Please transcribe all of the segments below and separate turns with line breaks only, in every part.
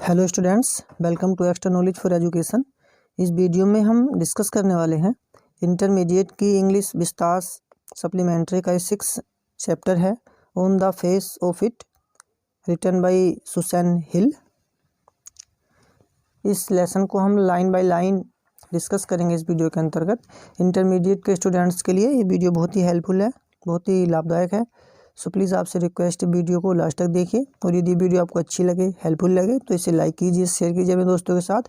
Hello students, welcome to extra knowledge for education. इस video में हम डिस्कस करने वाले हैं इंटरमीडिएट की इंग्लिश विस्तार सप्लीमेंट्री का 6 चैप्टर है on the face of it, written by Susan Hill. इस लेसन को हम लाइन बाय लाइन डिस्कस करेंगे इस वीडियो के अंतर्गत। इंटरमीडिएट के स्टूडेंट्स के लिए ये वीडियो बहुत ही हेल्पफुल है, बहुत ही लाभदायक है। सो प्लीज़ आपसे रिक्वेस्ट है वीडियो को लास्ट तक देखिए, और यदि वीडियो आपको अच्छी लगे, हेल्पफुल लगे तो इसे लाइक कीजिए, शेयर कीजिए अपने दोस्तों के साथ।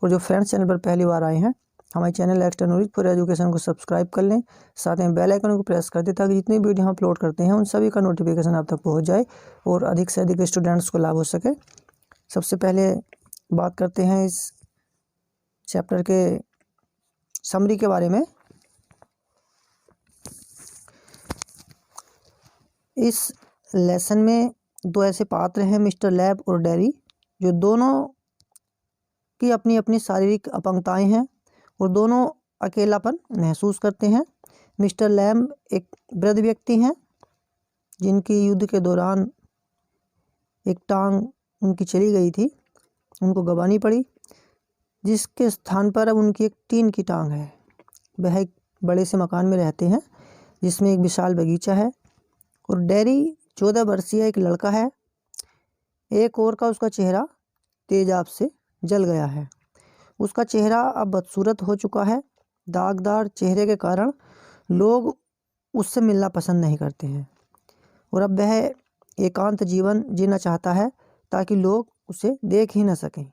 और जो फ्रेंड्स चैनल पर पहली बार आए हैं, हमारे channel extra knowledge for education को सब्सक्राइब कर लें, साथ में बेल आइकन को प्रेस कर दें ताकि जितनी वीडियो हम अपलोड करते हैं उन सभी का नोटिफिकेशन आप तक पहुँच जाए और अधिक से अधिक स्टूडेंट्स को लाभ हो सके। सबसे पहले बात करते हैं इस चैप्टर के समरी के बारे में। इस लेसन में दो ऐसे पात्र हैं, मिस्टर लैम्ब और डेरी, जो दोनों की अपनी अपनी शारीरिक अपंगताएं हैं और दोनों अकेलापन महसूस करते हैं। मिस्टर लैम्ब एक वृद्ध व्यक्ति हैं जिनकी युद्ध के दौरान एक टांग उनकी चली गई थी, उनको गंवानी पड़ी, जिसके स्थान पर अब उनकी एक टीन की टांग है। वह एक बड़े से मकान में रहते हैं जिसमें एक विशाल बगीचा है। और डेरी 14 वर्षीय एक लड़का है। एक ओर का उसका चेहरा तेजाब से जल गया है। उसका चेहरा अब बदसूरत हो चुका है। दागदार चेहरे के कारण लोग उससे मिलना पसंद नहीं करते हैं और अब वह एकांत जीवन जीना चाहता है ताकि लोग उसे देख ही न सकें।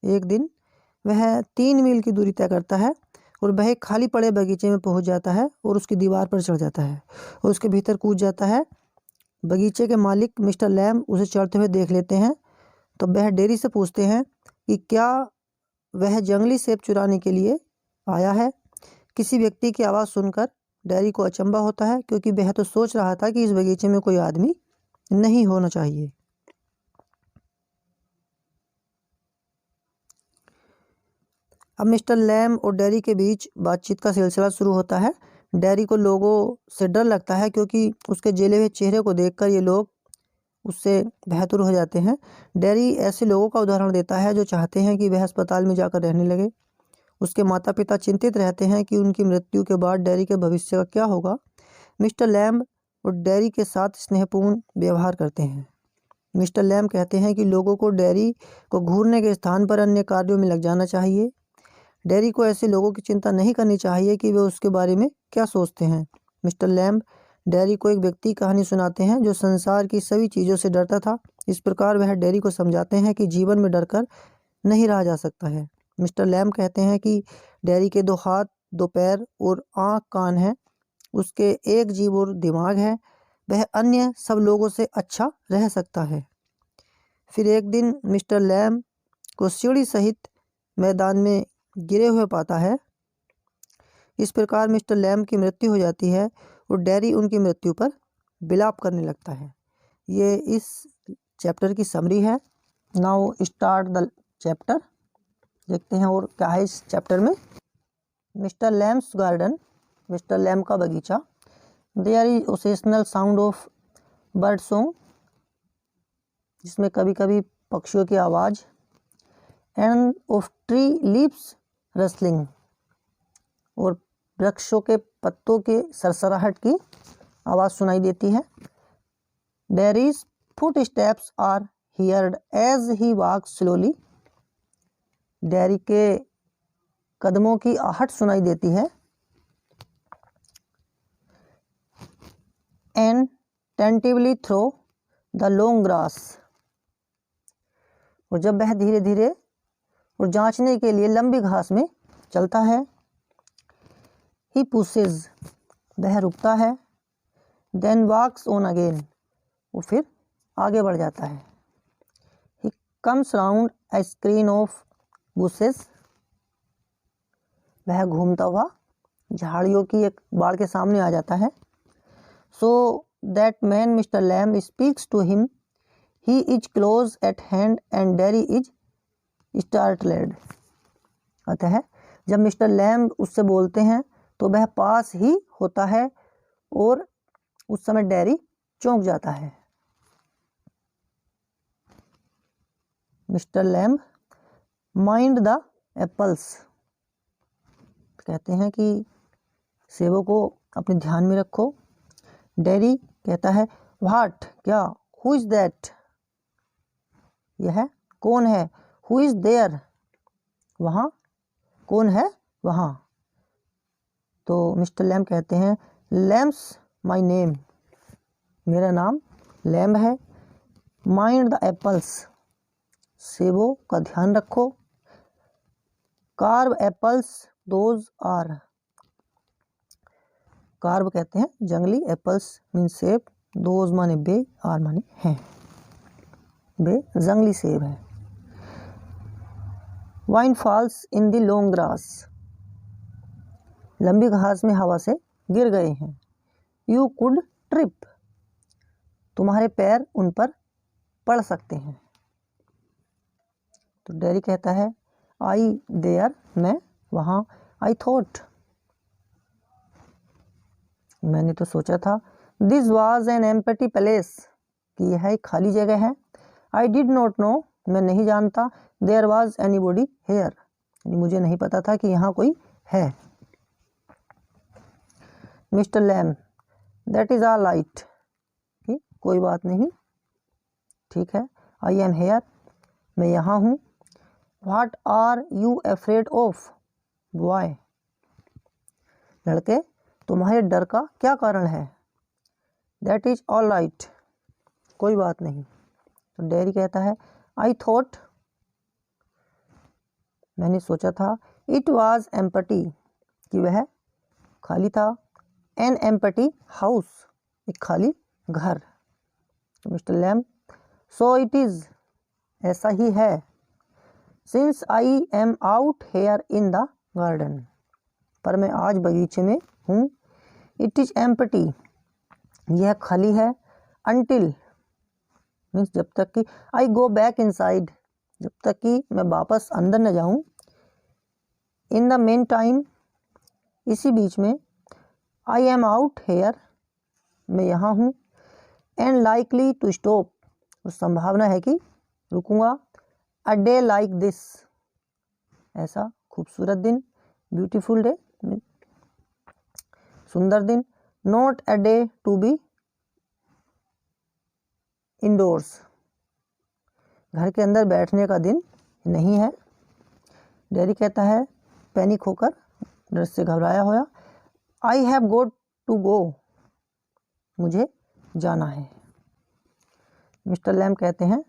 एक दिन वह 3 मील की दूरी तय करता है और वह एक खाली पड़े बगीचे में पहुंच जाता है और उसकी दीवार पर चढ़ जाता है और उसके भीतर कूद जाता है। बगीचे के मालिक मिस्टर लैम्ब उसे चढ़ते हुए देख लेते हैं तो वह डेरी से पूछते हैं कि क्या वह जंगली सेब चुराने के लिए आया है। किसी व्यक्ति की आवाज़ सुनकर डेरी को अचंभा होता है, क्योंकि वह तो सोच रहा था कि इस बगीचे में कोई आदमी नहीं होना चाहिए। अब मिस्टर लैम्ब और डेरी के बीच बातचीत का सिलसिला शुरू होता है। डेरी को लोगों से डर लगता है, क्योंकि उसके जले हुए चेहरे को देखकर ये लोग उससे बहतूर हो जाते हैं। डेरी ऐसे लोगों का उदाहरण देता है जो चाहते हैं कि वह अस्पताल में जाकर रहने लगे। उसके माता पिता चिंतित रहते हैं कि उनकी मृत्यु के बाद डेरी के भविष्य का क्या होगा। मिस्टर लैम्ब और डेरी के साथ स्नेहपूर्ण व्यवहार करते हैं। मिस्टर लैम्ब कहते हैं कि लोगों को डेरी को घूरने के स्थान पर अन्य कार्यों में लग जाना चाहिए। डेरी को ऐसे लोगों की चिंता नहीं करनी चाहिए कि वे उसके बारे में क्या सोचते हैं। मिस्टर लैम्ब डेरी को एक व्यक्ति की कहानी सुनाते हैं जो संसार की सभी चीज़ों से डरता था। इस प्रकार वह डेरी को समझाते हैं कि जीवन में डरकर नहीं रहा जा सकता है। मिस्टर लैम्ब कहते हैं कि डेरी के 2 हाथ, 2 पैर और आँख कान हैं, उसके एक जीभ और दिमाग है, वह अन्य सब लोगों से अच्छा रह सकता है। फिर एक दिन मिस्टर लैम्ब को सीढ़ी सहित मैदान में गिरे हुए पाता है। इस प्रकार मिस्टर लैम्ब की मृत्यु हो जाती है और डेरी उनकी मृत्यु पर विलाप करने लगता है। ये इस चैप्टर की समरी है। Now start the chapter. देखते हैं और क्या है इस चैप्टर में। Mister Lamb's garden, Mister Lamb का बगीचा। There is occasional sound of bird song, जिसमें कभी कभी पक्षियों की आवाज़, and of tree leaves rustling, और वृक्षों के पत्तों के सरसराहट की आवाज़ सुनाई देती है। Derry's footsteps are heard as he walk slowly, Derry के कदमों की आहट सुनाई देती है। And tentatively through the long grass, और जब वह धीरे धीरे और जांचने के लिए लंबी घास में चलता है। ही पुशेज, वह रुकता है। देन वॉक्स ऑन अगेन, वो फिर आगे बढ़ जाता है। He comes round A screen of bushes, वह घूमता हुआ झाड़ियों की एक बाड़ के सामने आ जाता है। So that man Mr Lamb speaks to him, he is close at hand and Derry is startled. अतः जब मिस्टर लैम्ब उससे बोलते हैं तो वह पास ही होता है और उस समय डेरी चौंक जाता है। Mister lamb mind the apples, कहते हैं कि सेबों को अपने ध्यान में रखो। डेरी कहता है व्हाट, क्या, हु इज दैट, यह कौन है, हु इज देयर, वहाँ, कौन है वहाँ। तो मिस्टर लैम्ब कहते हैं लैम्ब्स माई नेम, मेरा नाम लैम्ब है। माइंड द एप्पल्स, सेबों का ध्यान रखो। Crab apples those are, crab कहते हैं जंगली, एप्पल्स मीन सेब, दोज माने बे, आर माने हैं, बे जंगली सेब है। Wine falls in the long grass, लंबी घास में हवा से गिर गए हैं। यू कुड ट्रिप, तुम्हारे पैर उन पर पड़ सकते हैं। तो डेरी कहता है आई देयर, मैं वहाँ। आई थॉट, मैंने तो सोचा था। This was an empty place, कि यह एक खाली जगह है। आई डिड नॉट नो, मैं नहीं जानता। देयर वॉज एनीबॉडी हेयर, मुझे नहीं पता था कि यहाँ कोई है। Mister lamb that is all right, कोई बात नहीं, ठीक है। आई एम हेयर, मैं यहाँ हूँ। What are you afraid of, boy, लड़के, तुम्हारे डर का क्या कारण है। दैट इज ऑल राइट, कोई बात नहीं। तो डेरी कहता है आई थॉट, मैंने सोचा था। इट वॉज एम्प्टी, कि वह खाली था। एन एम्प्टी हाउस, एक खाली घर। तो mister Lamb so it is, ऐसा ही है। Since I am out here in the garden, पर मैं आज बगीचे में हूँ। इट इज एम्प्टी, यह खाली है। अनटिल मीन्स जब तक कि, आई गो बैक इनसाइड, जब तक कि मैं वापस अंदर न जाऊँ। इन द मेन टाइम, इसी बीच में। आई एम आउट हेयर, मैं यहाँ हूँ। एंड लाइकली टू स्टॉप, और संभावना है कि रुकूंगा। अ डे लाइक दिस, ऐसा खूबसूरत दिन। ब्यूटीफुल डे, सुंदर दिन। Not a day to be indoors, घर के अंदर बैठने का दिन नहीं है। डेरी कहता है पैनिक होकर, डर से घबराया हुआ, आई हैव गोट टू गो, मुझे जाना है। मिस्टर लैम्ब कहते हैं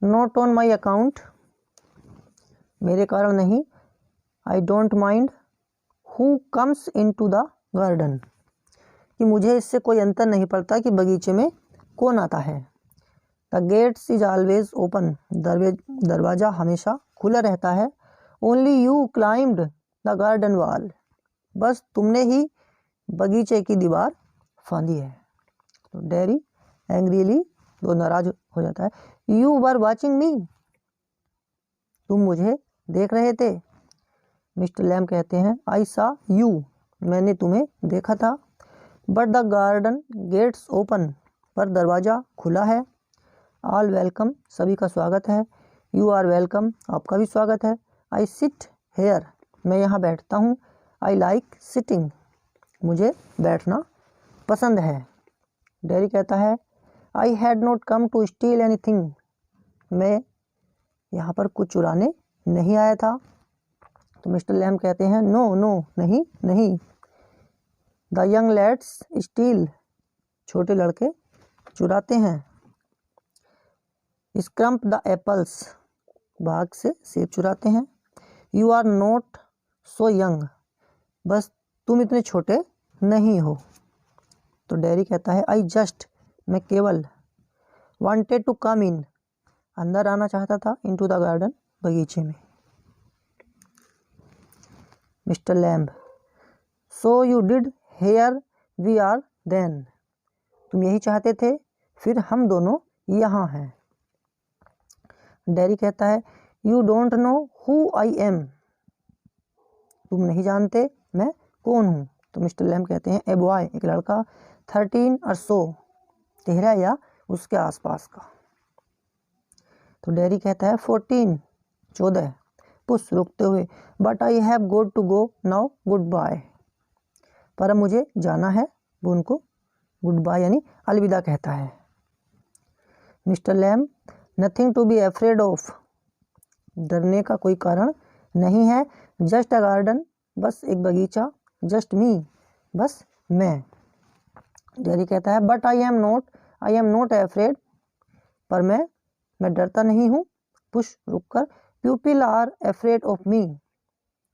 नॉट ऑन माई अकाउंट, मेरे कारण नहीं। I don't mind who comes in to the garden, कि मुझे इससे कोई अंतर नहीं पड़ता कि बगीचे में कौन आता है। The gates is always open, दरवाज़ा हमेशा खुला रहता है। Only you climbed the garden wall, बस तुमने ही बगीचे की दीवार फांदी है। तो डेरी एंग्रीली, वो नाराज हो जाता है। यू वर वॉचिंग मी, तुम मुझे देख रहे थे। मिस्टर लैम्ब कहते हैं आई सा यू, मैंने तुम्हें देखा था। But the garden gate's open, पर दरवाज़ा खुला है। ऑल वेलकम, सभी का स्वागत है। यू आर वेलकम, आपका भी स्वागत है। आई सिट हेयर, मैं यहाँ बैठता हूँ। आई लाइक सिटिंग, मुझे बैठना पसंद है। डेरी कहता है I had not come to steal anything, मैं यहाँ पर कुछ चुराने नहीं आया था। तो मिस्टर लैम्ब कहते हैं नो नो, नहीं नहीं। द यंग लैड्स स्टील, छोटे लड़के चुराते हैं। स्क्रम्प द एप्पल्स, बाग से सेब चुराते हैं। You are not so young, बस तुम इतने छोटे नहीं हो। तो डेरी कहता है आई जस्ट, मैं केवल। वांटेड टू कम इन, अंदर आना चाहता था। इनटू द गार्डन, बगीचे में। Mister Lamb so you did, here we are then, तुम यही चाहते थे, फिर हम दोनों यहाँ हैं। डेरी कहता है you don't know who I am, तुम नहीं जानते मैं कौन हूँ। तो मिस्टर लैम्ब कहते हैं ए बॉय, एक लड़का, 13 और सो, 13 या उसके आसपास का। तो डैरी कहता है 14, 14। पुश रुकते हुए, but I have got to go now, good bye. पर अब मुझे जाना है, वो उनको गुड बाय यानी अलविदा कहता है। Mister Lamb, nothing to be afraid of, डरने का कोई कारण नहीं है। जस्ट अ गार्डन, बस एक बगीचा। जस्ट मी, बस मैं। डैरी कहता है but I am not afraid, पर मैं डरता नहीं हूँ। पुश रुककर, people are afraid of me,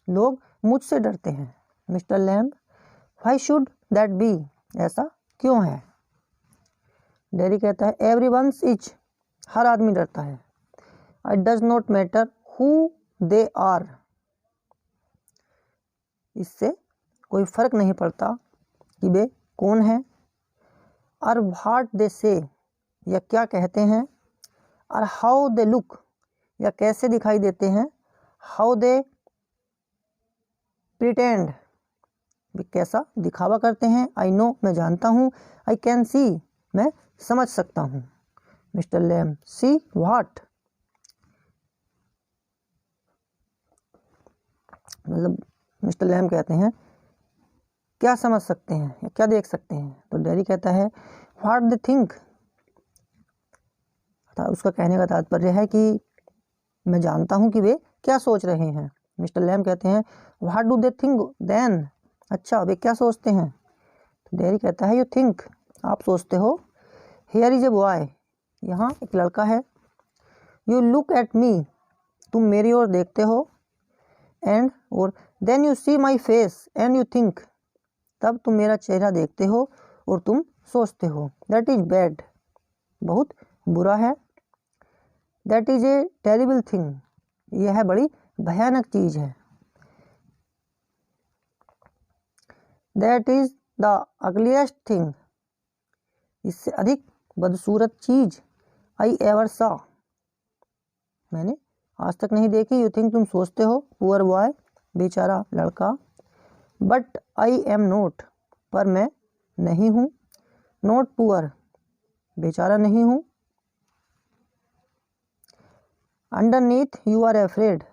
लोग मुझसे डरते हैं। Mister Lamb, why should that be, ऐसा क्यों है? डैरी कहता है एवरीवन्स इज, हर आदमी डरता है। It does not matter who they are, इससे कोई फर्क नहीं पड़ता कि वे कौन हैं। और व्हाट दे से, या क्या कहते हैं। और हाउ दे लुक, या कैसे दिखाई देते हैं। हाउ दे प्रिटेंड, वे कैसा दिखावा करते हैं। आई नो, मैं जानता हूँ। आई कैन सी, मैं समझ सकता हूँ। मिस्टर लैम, सी व्हाट, मतलब मिस्टर लैम कहते हैं क्या समझ सकते हैं या क्या देख सकते हैं। तो डैरी कहता है व्हाट दे थिंक, उसका कहने का तात्पर्य है कि मैं जानता हूँ कि वे क्या सोच रहे हैं। मिस्टर लैम कहते हैं what do they think then, अच्छा वे क्या सोचते हैं। तो डैरी कहता है यू थिंक, आप सोचते हो। हियर इज ए बॉय, यहाँ एक लड़का है। यू लुक एट मी, तुम मेरी ओर देखते हो। एंड, और then you see my face and you think, तब तुम मेरा चेहरा देखते हो और तुम सोचते हो। दैट इज बैड, बहुत बुरा है। That is a terrible thing, यह बड़ी भयानक चीज है। That is the ugliest thing, इससे अधिक बदसूरत चीज। आई एवर सा, मैंने आज तक नहीं देखी। यू थिंक, तुम सोचते हो। पुअर बॉय, बेचारा लड़का। बट आई एम नोट, पर मैं नहीं हूँ। नोट पुअर, बेचारा नहीं हूँ। अंडरनीथ यू आर अफ्रेड,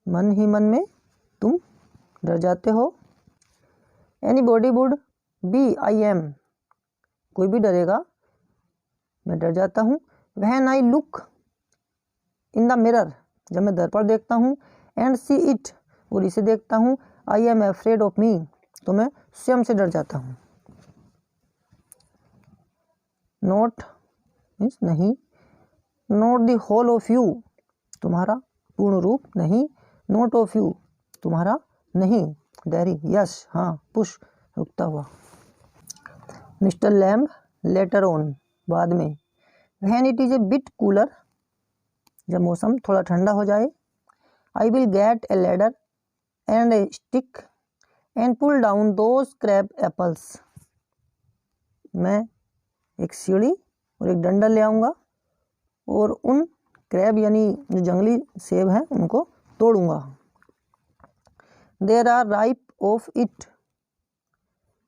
मन ही मन में तुम डर जाते हो। Any body would be, I am, कोई भी डरेगा, मैं डर जाता हूँ। When I look in the mirror, जब मैं दर्पण देखता हूँ। एंड सी इट, और इसे देखता हूँ। I am afraid of me, तो मैं स्वयं से डर जाता हूँ। नॉट मीन्स नहीं। Not the whole of you, तुम्हारा पूर्ण रूप नहीं। नॉट ऑफ यू, तुम्हारा नहीं। डैरी, यस, हाँ। पुश रुकता हुआ। मिस्टर लैम्ब, लेटर ऑन, बाद में। When it is a bit cooler, जब मौसम थोड़ा ठंडा हो जाए। I will get a ladder and a stick and pull down those crab apples, मैं एक सीढ़ी और एक डंडा ले आऊँगा और उन क्रैब यानी जो जंगली सेब हैं उनको तोड़ूंगा। There are ripe of it,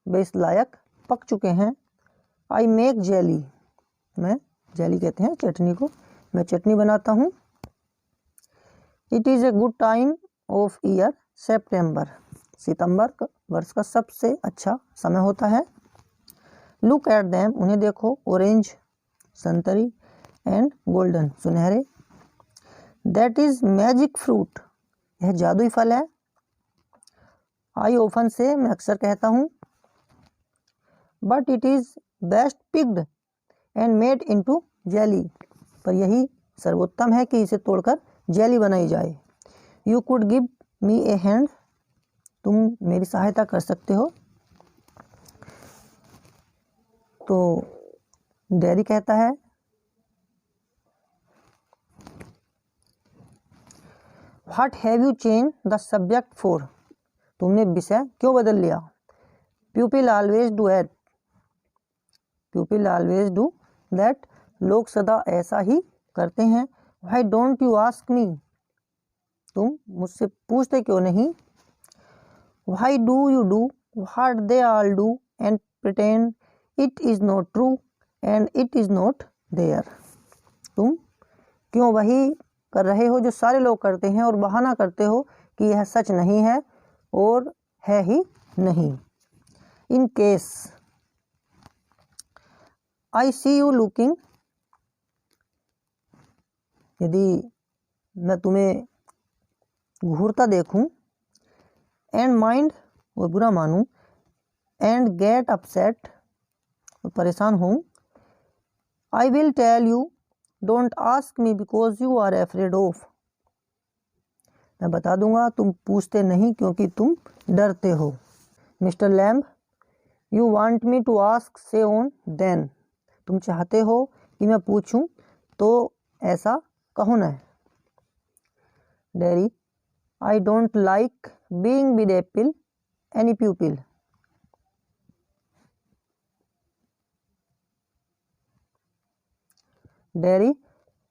वे इस लायक पक चुके हैं। आई मेक जेली, मैं जेली कहते हैं चटनी को, मैं चटनी बनाता हूँ। It is a good time of year, September, सितंबर का वर्ष का सबसे अच्छा समय होता है। लुक एट देम, उन्हें देखो। ऑरेंज, संतरी। एंड गोल्डन, सुनहरे। दैट इज मैजिक फ्रूट, यह जादुई फल है। आई ऑफन से, मैं अक्सर कहता हूँ। But it is best picked and made into jelly, पर यही सर्वोत्तम है कि इसे तोड़कर जेली बनाई जाए। You could give me A hand, तुम मेरी सहायता कर सकते हो। तो डैरी कहता है what have you change the subject for, तुमने विषय क्यों बदल लिया। People always do it, people always do that, लोग सदा ऐसा ही करते हैं। Why don't you ask me, तुम मुझसे पूछते क्यों नहीं। Why do you do what they all do and pretend it is not true and it is not there. तुम क्यों वही कर रहे हो जो सारे लोग करते हैं और बहाना करते हो कि यह सच नहीं है और है ही नहीं। In case I see you looking, यदि मैं तुम्हें घूरता देखूं, एंड माइंड और बुरा मानूं, एंड गेट अपसेट और परेशान हूँ, I will tell you don't ask me because you are afraid of, मैं बता दूंगा तुम पूछते नहीं क्योंकि तुम डरते हो। Mister Lamb, you want me to ask say on then, तुम चाहते हो कि मैं पूछूं तो ऐसा कहो ना। Dairy, I don't like being with Apple any प्यूपिल, dairy,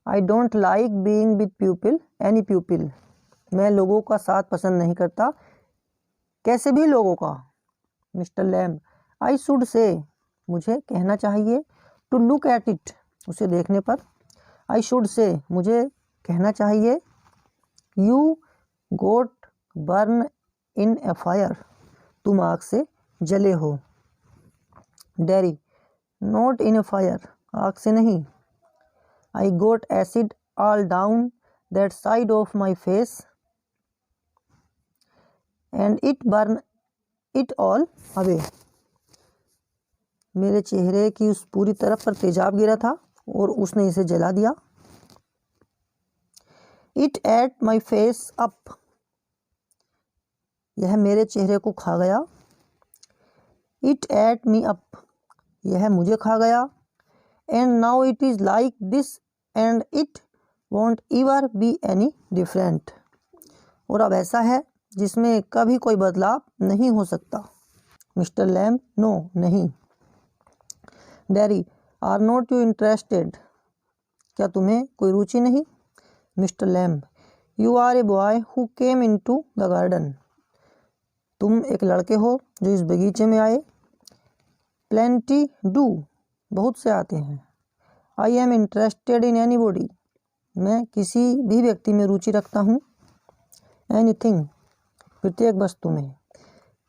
I don't like being with प्यूपिल any प्यूपिल, मैं लोगों का साथ पसंद नहीं करता, कैसे भी लोगों का। Mister Lamb, I should say, मुझे कहना चाहिए, टू लुक एट इट, उसे देखने पर। आई शुड से, मुझे कहना चाहिए, you got burn in a fire, तुम आग से जले हो। Derry, not in a fire, आग से नहीं। I got acid all down that side of my face and it burn it all away, मेरे चेहरे की उस पूरी तरफ पर तेजाब गिरा था और उसने इसे जला दिया। It at my face up, यह मेरे चेहरे को खा गया। इट एट मी अप, यह मुझे खा गया। And now it is like this and it won't ever be any different, और अब ऐसा है जिसमें कभी कोई बदलाव नहीं हो सकता। मिस्टर लैम्ब, नो, नहीं। Derry, are not you interested, क्या तुम्हें कोई रुचि नहीं। Mister Lamb, you are a boy who came in to the garden, तुम एक लड़के हो जो इस बगीचे में आए। प्लेंटी डू, बहुत से आते हैं। I am interested in any body, मैं किसी भी व्यक्ति में रुचि रखता हूँ। एनीथिंग, प्रत्येक वस्तु में।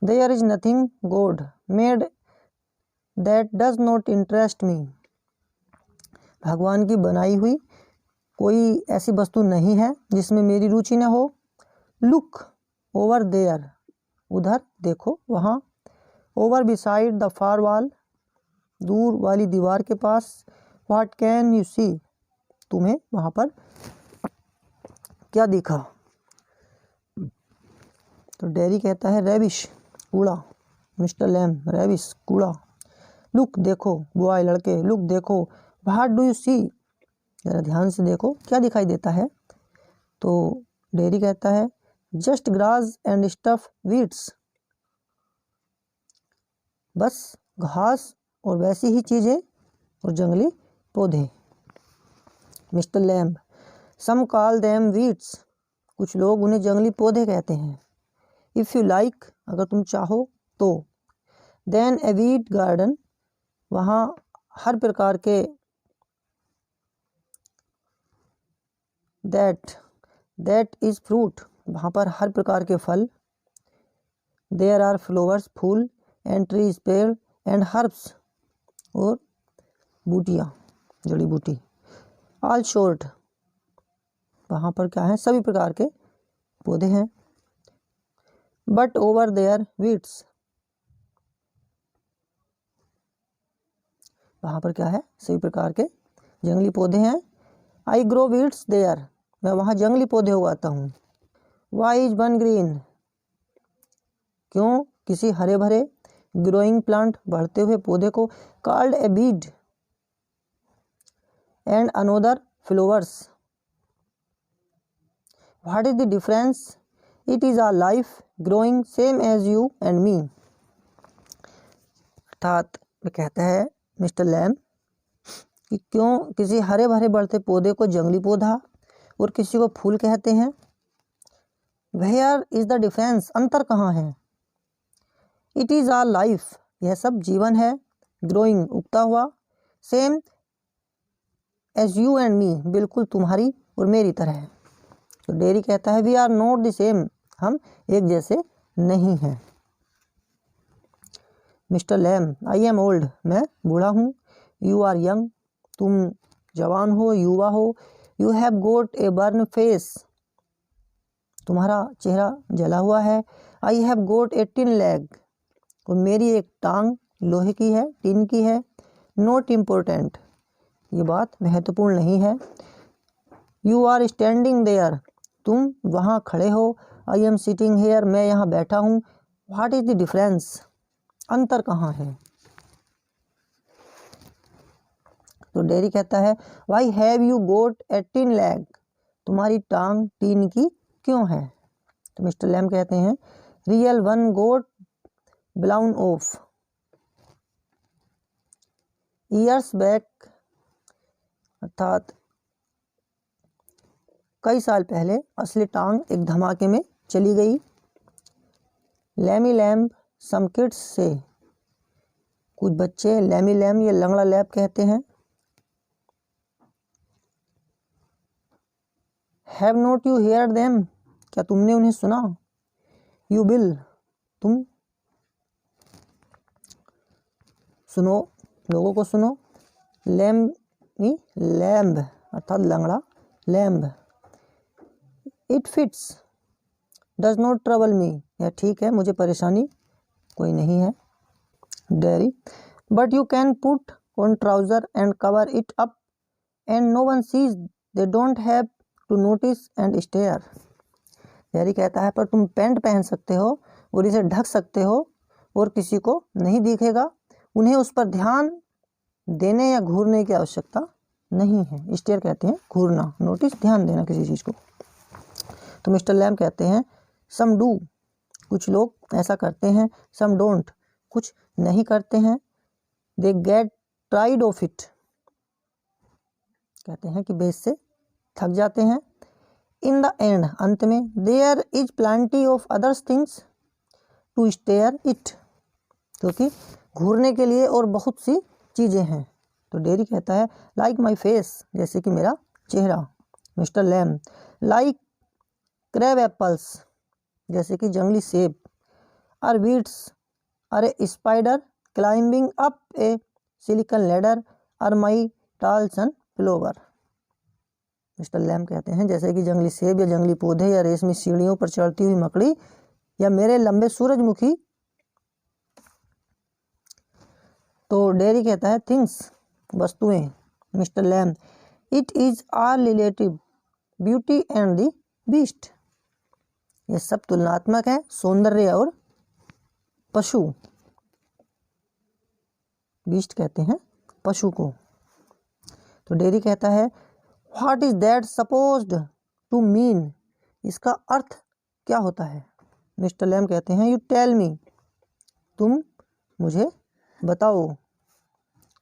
There is nothing God made that does not interest me, भगवान की बनाई हुई कोई ऐसी वस्तु नहीं है जिसमें मेरी रुचि न हो। लुक ओवर देयर, उधर देखो, वहाँ। Over beside the far wall, दूर वाली दीवार के पास। व्हाट कैन यू सी, तुम्हें वहाँ पर क्या दिखा। तो डेरी कहता है रैबिश, कूड़ा। मिस्टर लैम्ब, रैबिश, कूड़ा। लुक, देखो, बॉय, लड़के, लुक, देखो। व्हाट डू यू सी, जरा ध्यान से देखो क्या दिखाई देता है। तो डेरी कहता है just grass and stuff weeds, बस घास और वैसी ही चीज़ें और जंगली पौधे। मिस्टर लैम्ब, सम कॉल देम वीड्स, कुछ लोग उन्हें जंगली पौधे कहते हैं। इफ़ यू लाइक, अगर तुम चाहो तो। देन ए वीड गार्डन, वहाँ हर प्रकार के। दैट इज़ फ्रूट, वहाँ पर हर प्रकार के फल। देयर आर फ्लावर्स, फूल। एंड ट्रीज, पेड़। एंड हर्ब्स, और बूटियाँ, जड़ी बूटी। ऑल शॉर्ट, वहाँ पर क्या है, सभी प्रकार के पौधे हैं। बट ओवर देयर वीड्स, वहाँ पर क्या है, सभी प्रकार के जंगली पौधे हैं। आई ग्रो वीड्स देयर, मैं वहाँ जंगली पौधे उगाता हूँ। वाई इज वन ग्रीन, क्यों किसी हरे भरे ग्रोइंग प्लांट, बढ़ते हुए पौधे को called a weed and another flowers. What is the difference, it is our life growing same as you and me, अर्थात वे कहता है मिस्टर लैम्ब कि क्यों किसी हरे भरे बढ़ते पौधे को जंगली पौधा और किसी को फूल कहते हैं। वेयर इज द डिफरेंस, अंतर कहाँ है। इट इज़ आर लाइफ, यह सब जीवन है। ग्रोइंग, उगता हुआ। Same as you and me, बिल्कुल तुम्हारी और मेरी तरह। तो डेरी कहता है we are not the same, हम एक जैसे नहीं हैं। Mister Lamb, I am old, मैं बूढ़ा हूँ। यू आर यंग, तुम जवान हो, युवा हो। You have got a burn face, तुम्हारा चेहरा जला हुआ है। आई have goat A tin leg, और मेरी एक टांग लोहे की है, टिन की है। नॉट इम्पोर्टेंट, ये बात महत्वपूर्ण नहीं है। यू आर स्टैंडिंग देयर, तुम वहाँ खड़े हो। आई एम सिटिंग हेयर, मैं यहाँ बैठा हूँ। व्हाट इज द डिफरेंस, अंतर कहाँ है? तो डेरी कहता है why have you got A tin leg, तुम्हारी टांग टीन की क्यों है? तो मिस्टर लैम कहते हैं real one got blown off years back, अर्थात कई साल पहले असली टांग एक धमाके में चली गई। लैमी लैम्ब सम किड्स से, कुछ बच्चे लैमी लैम या लंगड़ा लैब कहते हैं। Have not you heard them, क्या तुमने उन्हें सुना? यू विल, तुम सुनो, लोगों को सुनो। लैमी लैम्ब, अर्थात लंगड़ा Lamb. It fits does not trouble me, यह ठीक है, मुझे परेशानी कोई नहीं है। Derry, but you can put on trouser and cover it up and no one sees, they don't have to notice and stare. Derry कहता है पर तुम पैंट पहन सकते हो और इसे ढक सकते हो और किसी को नहीं दिखेगा, उन्हें उस पर ध्यान देने या घूरने की आवश्यकता नहीं है। स्टेयर कहते हैं घूरना, नोटिस ध्यान देना किसी चीज़ को। तो मिस्टर लैम कहते हैं सम डू, कुछ लोग ऐसा करते हैं। सम डोंट, कुछ नहीं करते हैं। They get tired of it, कहते हैं कि वे इससे थक जाते हैं। इन द एंड, अंत में, there is plenty of others things to stare it, क्योंकि घूरने के लिए और बहुत सी चीज़ें हैं। तो डेरी कहता है लाइक माई फेस, जैसे कि मेरा चेहरा। Mister Lamb, like crab apples, जैसे कि जंगली सेब। आर वीड्स, अरे spider climbing up a silken ladder or my tall sun flower. Mister Lamb कहते हैं जैसे कि जंगली सेब या जंगली पौधे या रेशमी सीढ़ियों पर चढ़ती हुई मकड़ी या मेरे लंबे सूरजमुखी। तो डेरी कहता है थिंग्स, वस्तुएं। Mister Lamb, it is all relative beauty and the beast, ये सब तुलनात्मक है, सौंदर्य और पशु। बीस्ट कहते हैं पशु को। तो डेरी कहता है what is that supposed to mean, इसका अर्थ क्या होता है? मिस्टर लैम कहते हैं यू टेल मी, तुम मुझे बताओ।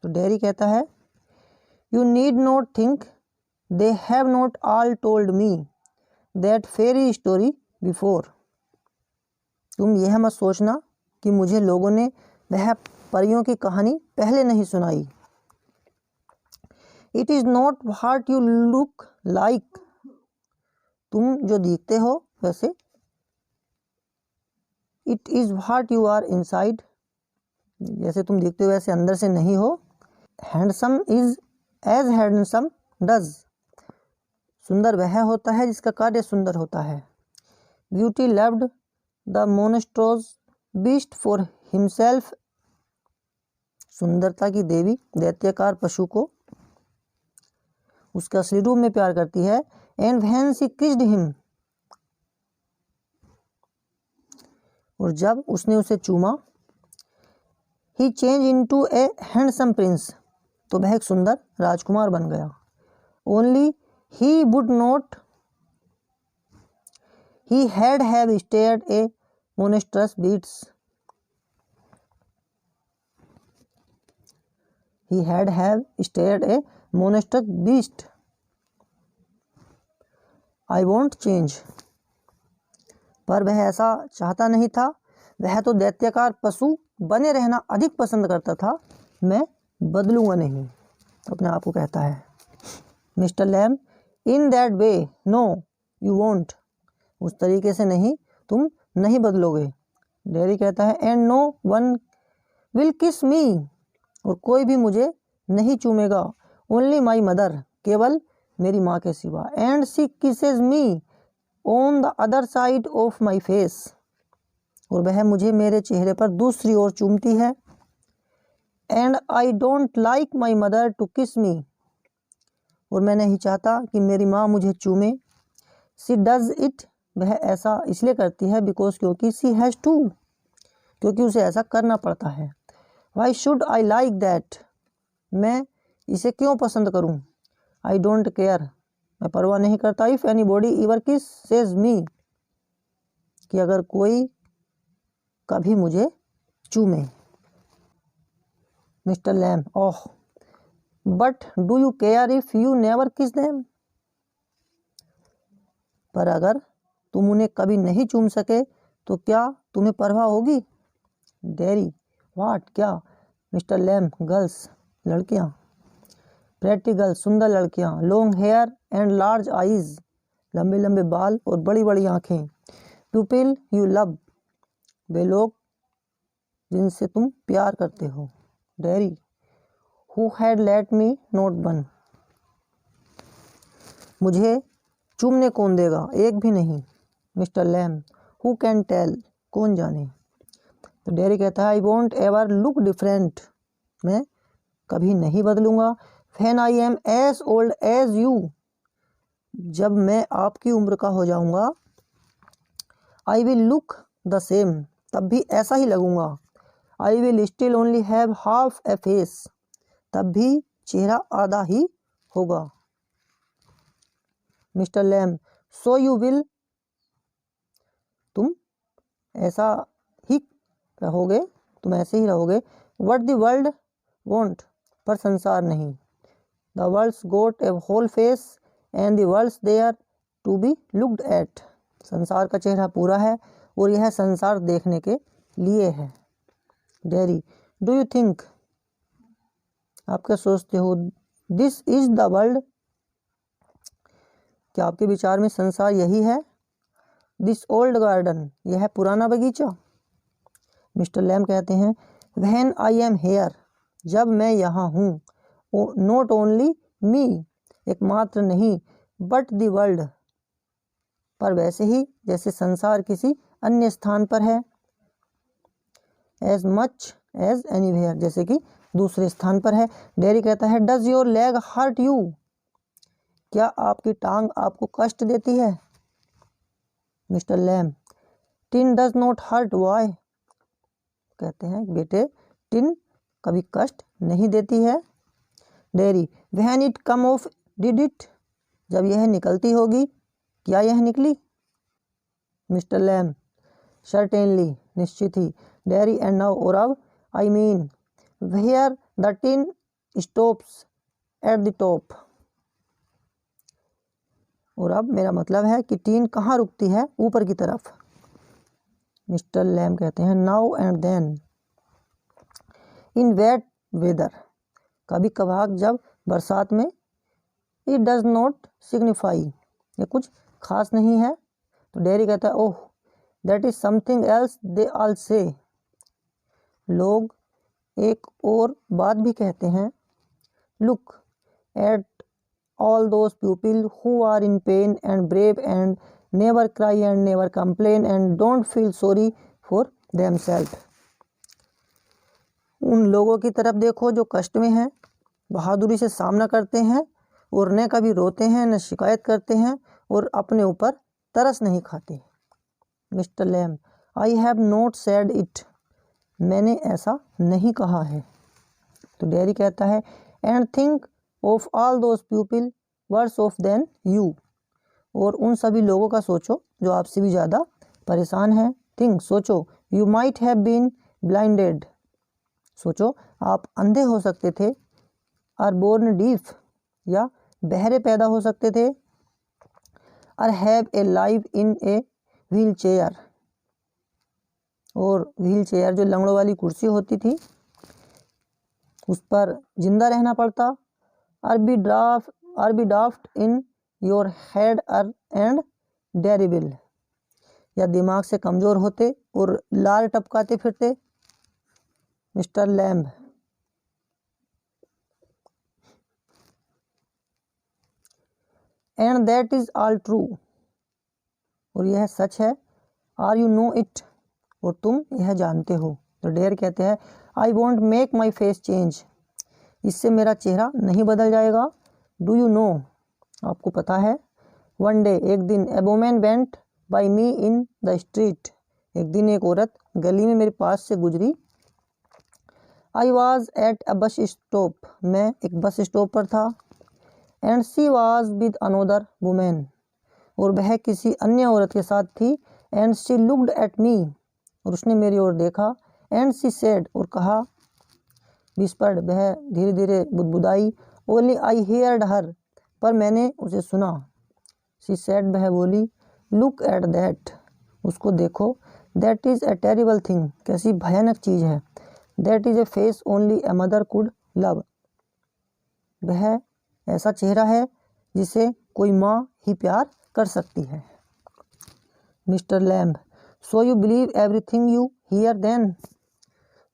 तो डेरी कहता है you need not think they have not all told me that fairy story before, तुम यह मत सोचना कि मुझे लोगों ने वह परियों की कहानी पहले नहीं सुनाई। It is not what you look like, तुम जो दिखते हो वैसे। It is what you are inside, जैसे तुम दिखते हो वैसे अंदर से नहीं हो। Handsome is as handsome does, सुंदर वह होता है जिसका कार्य सुंदर होता है। Beauty loved the monstrous beast for himself, सुंदरता की देवी दैत्यकार पशु को उसके असली रूप में प्यार करती है। And when she kissed him, और जब उसने उसे चूमा। He change into a handsome prince, तो वह एक सुंदर राजकुमार बन गया। Only he would not, he had have stared a monstrous बीट्स, he had have stared a monstrous beast. I won't change, पर वह ऐसा चाहता नहीं था, वह तो दैत्यकार पशु बने रहना अधिक पसंद करता था, मैं बदलूंगा नहीं, अपने आप को कहता है। Mister Lamb in that way no you won't, उस तरीके से नहीं, तुम नहीं बदलोगे। डेरी कहता है एंड नो वन विल किस मी, और कोई भी मुझे नहीं चूमेगा, ओनली माई मदर, केवल मेरी माँ के सिवा, and she kisses me on the other side of my face, और वह मुझे मेरे चेहरे पर दूसरी ओर चूमती है। And I don't like my mother to kiss me, और मैं नहीं चाहता कि मेरी माँ मुझे चूमे। शी डज इट, वह ऐसा इसलिए करती है बिकॉज, क्योंकि शी हैज़ टू, क्योंकि उसे ऐसा करना पड़ता है। Why should I like that, मैं इसे क्यों पसंद करूं। आई डोंट केयर, मैं परवाह नहीं करता। इफ़ एनी बॉडी इवर किस सेज मी, कि अगर कोई कभी मुझे चूमे। Mister Lamb oh but do you care if you never kiss them, पर अगर तुम उन्हें कभी नहीं चूम सके तो क्या तुम्हें परवाह होगी। डेरी वाट, क्या। मिस्टर लैम गर्ल्स, लड़कियां। प्रेटी गर्ल्स, सुंदर लड़कियां। Long hair and large eyes, लंबे लंबे बाल और बड़ी बड़ी आंखें। प्यूपिल यू लव, वे लोग जिनसे तुम प्यार करते हो। Derry who had let me not one, मुझे चूमने कौन देगा, एक भी नहीं। Mr Lamb who can tell, कौन जाने। तो डेरी कहता है I won't ever look different, मैं कभी नहीं बदलूंगा। When I am as old as you, जब मैं आपकी उम्र का हो जाऊंगा। I will look the same, तब भी ऐसा ही लगूंगा। I will still only have half a face, तब भी चेहरा आधा ही होगा। Mister Lamb so you will, तुम ऐसा ही रहोगे, तुम ऐसे ही रहोगे। व्हाट द वर्ल्ड वॉन्ट, पर संसार नहीं। The world's got a whole face and the world's they are to be looked at, संसार का चेहरा पूरा है और यह संसार देखने के लिए है। डेरी डू यू थिंक, आप क्या सोचते हो। दिस इज द वर्ल्ड, क्या आपके विचार में संसार यही है। दिस ओल्ड गार्डन, यह पुराना बगीचा। मिस्टर लैम कहते हैं व्हेन आई एम हेयर, जब मैं यहाँ हूँ। नॉट ओनली मी, एकमात्र नहीं, बट द वर्ल्ड, पर वैसे ही जैसे संसार किसी अन्य स्थान पर है। एज मच एज एनीवेयर, जैसे कि दूसरे स्थान पर है। डेरी कहता है does your leg hurt you, क्या आपकी टांग आपको कष्ट देती है। Mister Lamb tin does not hurt why, कहते हैं बेटे टिन कभी कष्ट नहीं देती है। Derry when it come off did it, जब यह निकलती होगी, क्या यह निकली। मिस्टर लैम सर्टेनली, निश्चित ही। डेरी एंड नाउ, और अब। I mean where the tin stops at the top, और अब मेरा मतलब है कि टीन कहाँ रुकती है, ऊपर की तरफ। मिस्टर लैम कहते हैं now and then in wet weather, कभी कभार जब बरसात में। इट डज नॉट सिग्निफाई, ये कुछ खास नहीं है। तो डेरी कहता है oh that is something else they all से, लोग एक और बात भी कहते हैं। Look at all those people who are in pain and brave and never cry and never complain and don't feel sorry for themselves, उन लोगों की तरफ देखो जो कष्ट में हैं, बहादुरी से सामना करते हैं और न कभी रोते हैं न शिकायत करते हैं और अपने ऊपर तरस नहीं खाते। Mister Lamb I have not said it, मैंने ऐसा नहीं कहा है। तो डेरी कहता है and think of all those people worse off than you, और उन सभी लोगों का सोचो जो आपसे भी ज़्यादा परेशान हैं। थिंक, सोचो। You might have been blinded, सोचो आप अंधे हो सकते थे। आर बोर्न डीफ, या बहरे पैदा हो सकते थे। Or have a live in a wheelchair, और व्हील चेयर जो लंगड़ों वाली कुर्सी होती थी उस पर जिंदा रहना पड़ता। आर बी ड्राफ or be daft in your head or and dribble, या दिमाग से कमज़ोर होते और लार टपकाते फिरते। Mr Lamb, and that is all true, और यह सच है। आर यू नो इट, और तुम यह जानते हो। तो डेयर कहते हैं I want make my face change, इससे मेरा चेहरा नहीं बदल जाएगा। डू यू नो, आपको पता है। वन डे, एक दिन, a woman went by me in the street, एक दिन एक औरत गली में मेरे पास से गुजरी। I was at a bus stop, मैं एक बस स्टॉप पर था। And she was with another women, और वह किसी अन्य औरत के साथ थी। And she looked at me, और उसने मेरी ओर देखा। एंड शी सेड, और कहा। विस्पर्ड, वह धीरे धीरे बुदबुदाई। ओनली आई हियर्ड हर, पर मैंने उसे सुना। शी सेड, वह बोली। लुक एट दैट, उसको देखो। That is a terrible thing, कैसी भयानक चीज़ है। That is a face only a mother could love, वह ऐसा चेहरा है जिसे कोई माँ ही प्यार कर सकती है। Mister Lamb, so you believe everything you hear then,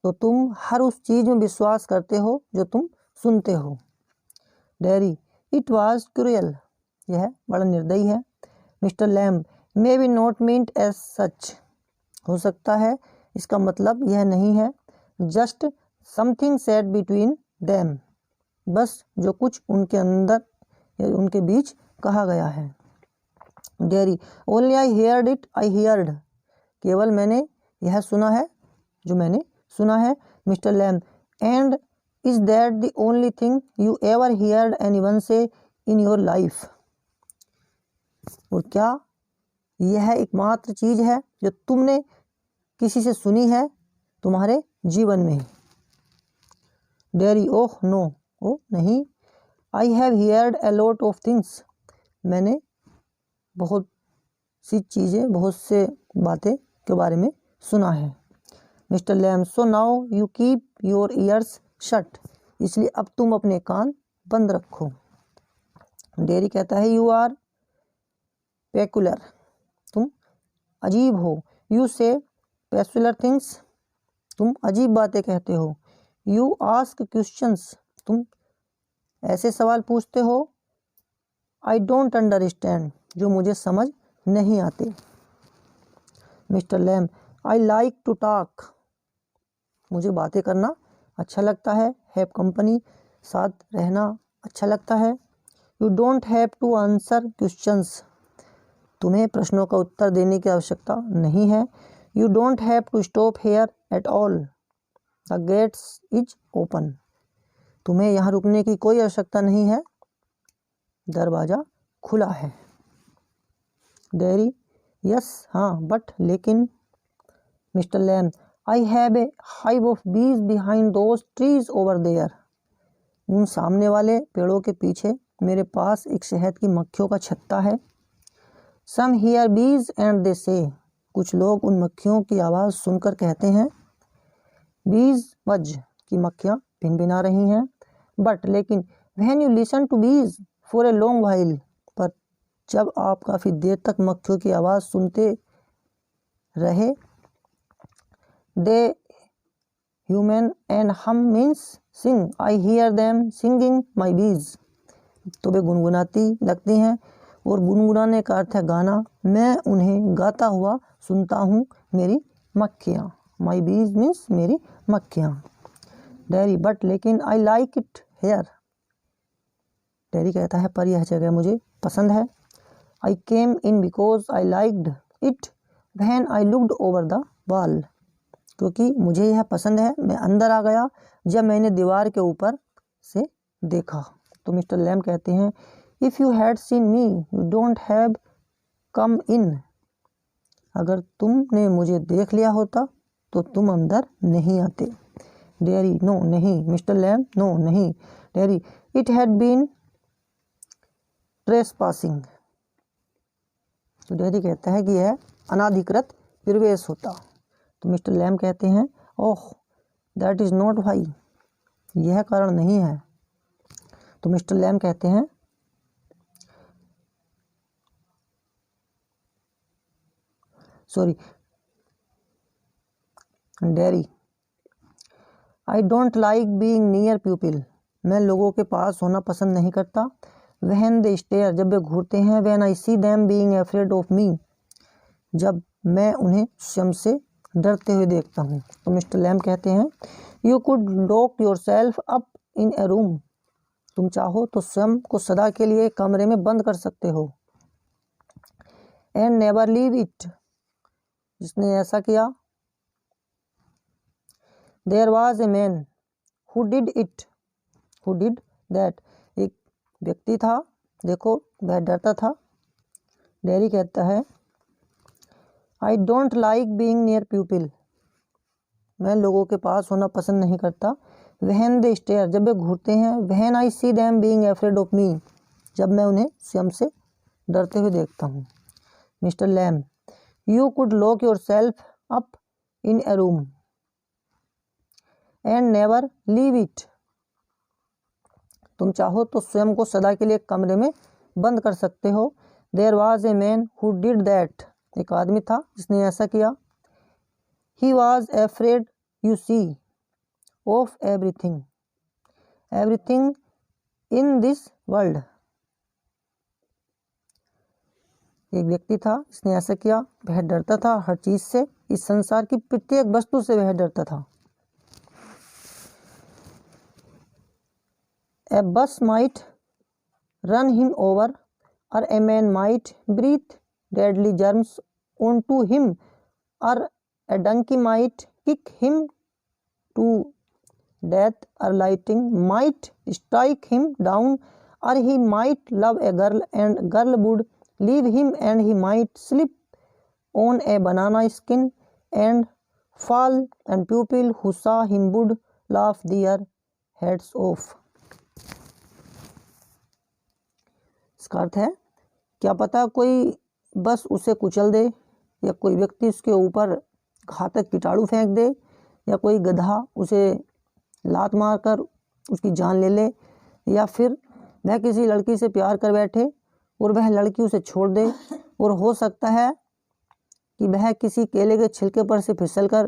तो तुम हर उस चीज़ में विश्वास करते हो जो तुम सुनते हो। डेरी, इट वॉज क्रूअल, यह बड़ा निर्दयी है। Mister Lamb, maybe not meant as such, हो सकता है इसका मतलब यह नहीं है। Just something said between them, बस जो कुछ उनके अंदर या उनके बीच कहा गया है। Dairy, only I heard it, I heard, केवल मैंने यह सुना है जो मैंने सुना है। Mister Lamb, and is that the only thing you ever heard anyone से इन योर लाइफ, और क्या यह एकमात्र चीज़ है जो तुमने किसी से सुनी है तुम्हारे जीवन में। डेरी, ओह नो, ओ नहीं। I have heard a lot of things, मैंने बहुत सी चीज़ें, बहुत से बातें के बारे में सुना है। Mister Lamb, so now you keep your ears shut, इसलिए अब तुम अपने कान बंद रखो। डेरी कहता है यू आर पेकुलर, तुम अजीब हो। यू से पेकुलर थिंग्स, तुम अजीब बातें कहते हो। यू आस्क क्वेश्चंस, तुम ऐसे सवाल पूछते हो। आई डोंट अंडरस्टैंड, जो मुझे समझ नहीं आते। Mister Lamb, I like to talk, मुझे बातें करना अच्छा लगता है। हैव कंपनी, साथ रहना अच्छा लगता है। You don't have to answer questions, तुम्हें प्रश्नों का उत्तर देने की आवश्यकता नहीं है। You don't have to stop here at all, the gates is open, तुम्हें यहाँ रुकने की कोई आवश्यकता नहीं है, दरवाज़ा खुला है। डेरी, यस, हाँ, बट, लेकिन। Mr Lamb, I have a hive of bees behind those trees over there, उन सामने वाले पेड़ों के पीछे मेरे पास एक शहद की मक्खियों का छत्ता है। सम हियर बीज एंड दे से, कुछ लोग उन मक्खियों की आवाज़ सुनकर कहते हैं। बीज, बज, की मक्खियाँ भिनभिना रही हैं। बट, लेकिन। व्हेन यू लिसन टू बीज फॉर ए लॉन्ग व्हाइल, पर जब आप काफ़ी देर तक मक्खियों की आवाज़ सुनते रहे। They human and hum means sing, I hear them singing my bees, तो वे गुनगुनाती लगती हैं, और गुनगुनाने का अर्थ है गाना। मैं उन्हें गाता हुआ सुनता हूँ, मेरी मक्खियाँ। माई बीज मीन्स मेरी मक्खियाँ। डेरी, बट, लेकिन। I like it here, Derry कहता है पर यह जगह मुझे पसंद है। I came in because I liked it when I looked over the wall, क्योंकि मुझे यह पसंद है, मैं अंदर आ गया जब मैंने दीवार के ऊपर से देखा। तो मिस्टर लैम्ब कहते हैं if you had seen me you don't have come in, अगर तुमने मुझे देख लिया होता तो तुम अंदर नहीं आते। डेरी, नो, नहीं। मिस्टर लैम्ब, नो, नहीं। Derry, it had been trespassing, तो डेरी कहता है कि यह अनाधिकृत प्रवेश होता। तो मिस्टर लैम्ब कहते हैं oh that is not why, यह कारण नहीं है। तो मिस्टर लैम्ब कहते हैं sorry dairy. I don't like being near people, मैं लोगों के पास होना पसंद नहीं करता। व्हेन दे स्टेयर, जब वे घूरते हैं। When I see them being afraid of me, जब मैं उन्हें स्वयं से डरते हुए देखता हूँ। तो मिस्टर लैम कहते हैं you could lock yourself up in a room, तुम चाहो तो स्वयं को सदा के लिए कमरे में बंद कर सकते हो। एंड नेवर लीव इट, जिसने ऐसा किया। There was a man who did it, who did that, एक व्यक्ति था, देखो वह डरता था। डेरी कहता है आई don't like being near people, मैं लोगों के पास होना पसंद नहीं करता। व्हेन दे स्टेयर, जब वे घूरते हैं। When I see them being afraid of me, जब मैं उन्हें स्वयं से डरते हुए देखता हूँ। Mister Lamb you could lock yourself up in a room and never leave it, तुम चाहो तो स्वयं को सदा के लिए कमरे में बंद कर सकते हो। There was a man who did that, एक आदमी था जिसने ऐसा किया। He was afraid you see of everything, everything in this world, एक व्यक्ति था जिसने ऐसा किया, वह डरता था हर चीज से, इस संसार की प्रत्येक वस्तु से वह डरता था। A bus might run him over, or a man might breathe deadly germs onto him, or a donkey might kick him to death, or lightning might strike him down, or he might love a girl and girl would leave him, and he might slip on a banana skin and fall, and people who saw him would laugh their heads off। इसका अर्थ है क्या पता कोई बस उसे कुचल दे, या कोई व्यक्ति उसके ऊपर घातक कीटाणु फेंक दे, या कोई गधा उसे लात मारकर उसकी जान ले ले, या फिर वह किसी लड़की से प्यार कर बैठे और वह लड़की उसे छोड़ दे, और हो सकता है कि वह किसी केले के छिलके पर से फिसलकर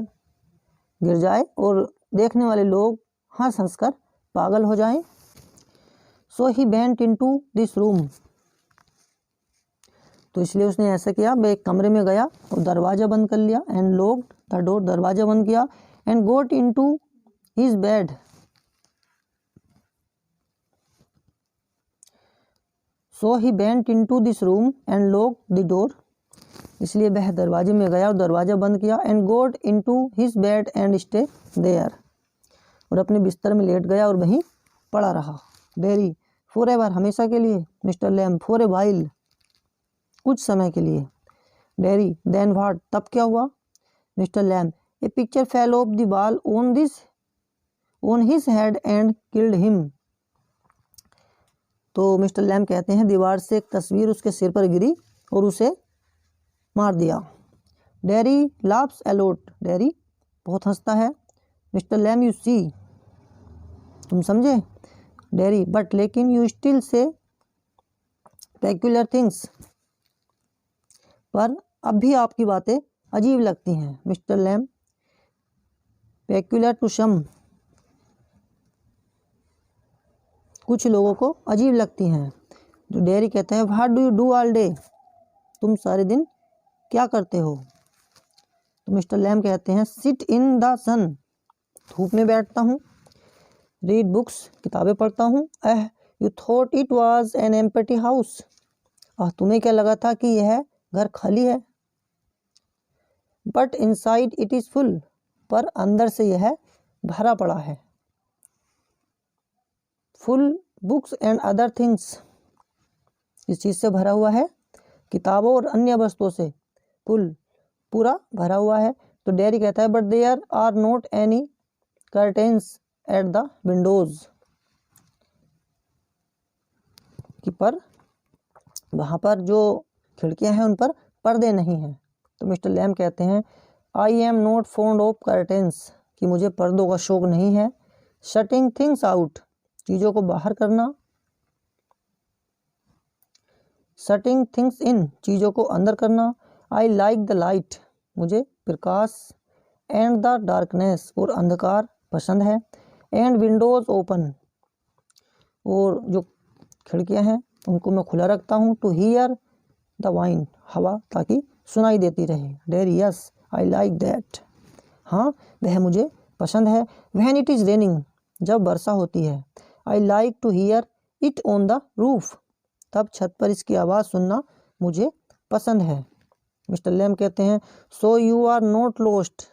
गिर जाए और देखने वाले लोग हंस हंसकर पागल हो जाएं। So he went into this room, तो इसलिए उसने ऐसा किया, वह एक कमरे में गया और दरवाजा बंद कर लिया। एंड लॉक्ड द डोर, दरवाजा बंद किया। And got into his bed, so he went into this room and locked the door, इसलिए वह दरवाजे में गया और दरवाजा बंद किया। And got into his bed and stay there, और अपने बिस्तर में लेट गया और वहीं पड़ा रहा। डेरी फॉरएवर, हमेशा के लिए। Mister Lamb for a while, कुछ समय के लिए। डेरी देन व्हाट, तब क्या हुआ। Mister Lamb a picture fell off the wall on his head and killed him, तो मिस्टर लैम कहते हैं दीवार से एक तस्वीर उसके सिर पर गिरी और उसे मार दिया। डेरी लाफ्स अलॉट, डेरी बहुत हंसता है। मिस्टर लैम यू सी, तुम समझे। डेरी बट, लेकिन you still say peculiar things, पर अब भी आपकी बातें अजीब लगती हैं। Mister lamb peculiar to some, कुछ लोगों को अजीब लगती हैं। तो डेरी कहते हैं what do you do all day, तुम सारे दिन क्या करते हो। तो मिस्टर लैम कहते हैं सिट इन द सन, धूप में बैठता हूँ। रीड बुक्स, किताबें पढ़ता हूँ। You thought it was an empty house, तुम्हें क्या लगा था कि यह घर खाली है। But inside it is full, पर अंदर से यह भरा पड़ा है। Full books and other things, इस चीज से भरा हुआ है, किताबों और अन्य वस्तुओं से फुल, पूरा भरा हुआ है। तो डेरी कहता है but there are not any curtains at the windows, कि पर वहाँ पर जो खिड़कियाँ हैं उन पर पर्दे नहीं हैं। तो मिस्टर लैम कहते हैं आई am not fond of curtains, कि मुझे पर्दों का शौक नहीं है। शटिंग थिंग्स आउट, चीज़ों को बाहर करना। शटिंग थिंग्स इन, चीज़ों को अंदर करना। आई लाइक द लाइट, मुझे प्रकाश, एंड द डार्कनेस और अंधकार पसंद है, एंड विंडोज़ ओपन और जो खिड़कियां हैं उनको मैं खुला रखता हूँ, टू हियर द वाइंड हवा ताकि सुनाई देती रहे, Derry yes I like that हाँ वह मुझे पसंद है, व्हेन इट इज़ रेनिंग जब वर्षा होती है, I like to hear it on the roof तब छत पर इसकी आवाज़ सुनना मुझे पसंद है। मिस्टर लैम कहते हैं, so you are not lost,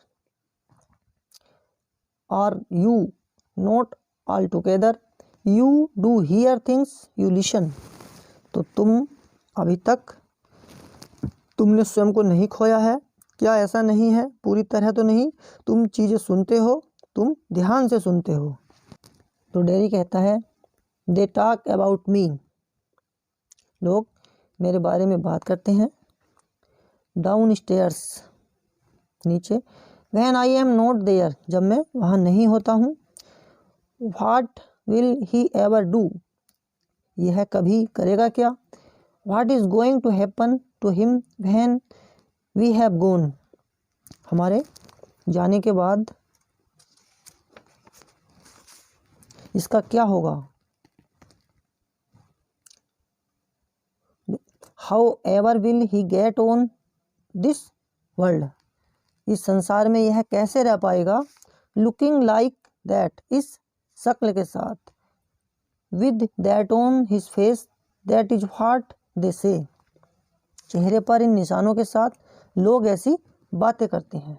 are you not altogether, you do hear things, you listen. तो तुम अभी तक तुमने स्वयं को नहीं खोया है क्या? ऐसा नहीं है, पूरी तरह तो नहीं, तुम चीज़ें सुनते हो, तुम ध्यान से सुनते हो। तो डेरी कहता है, दे टॉक अबाउट मी, लोग मेरे बारे में बात करते हैं, डाउन स्टेयर्स नीचे, when I am not there जब मैं वहाँ नहीं होता हूँ, what will he ever do यह कभी करेगा क्या, what is going to happen to him when we have gone हमारे जाने के बाद इसका क्या होगा, how ever will he get on this world इस संसार में यह कैसे रह पाएगा, लुकिंग लाइक दैट इस शक्ल के साथ, with that on his face that is what they से चेहरे पर इन निशानों के साथ लोग ऐसी बातें करते हैं।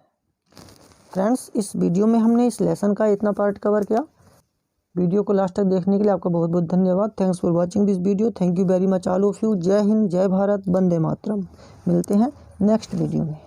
फ्रेंड्स इस वीडियो में हमने इस लेसन का इतना पार्ट कवर किया। वीडियो को लास्ट तक देखने के लिए आपका बहुत बहुत धन्यवाद। Thanks for watching this video. Thank you very much all of you. जय हिंद, जय भारत, वंदे मातरम। मिलते हैं नेक्स्ट वीडियो में।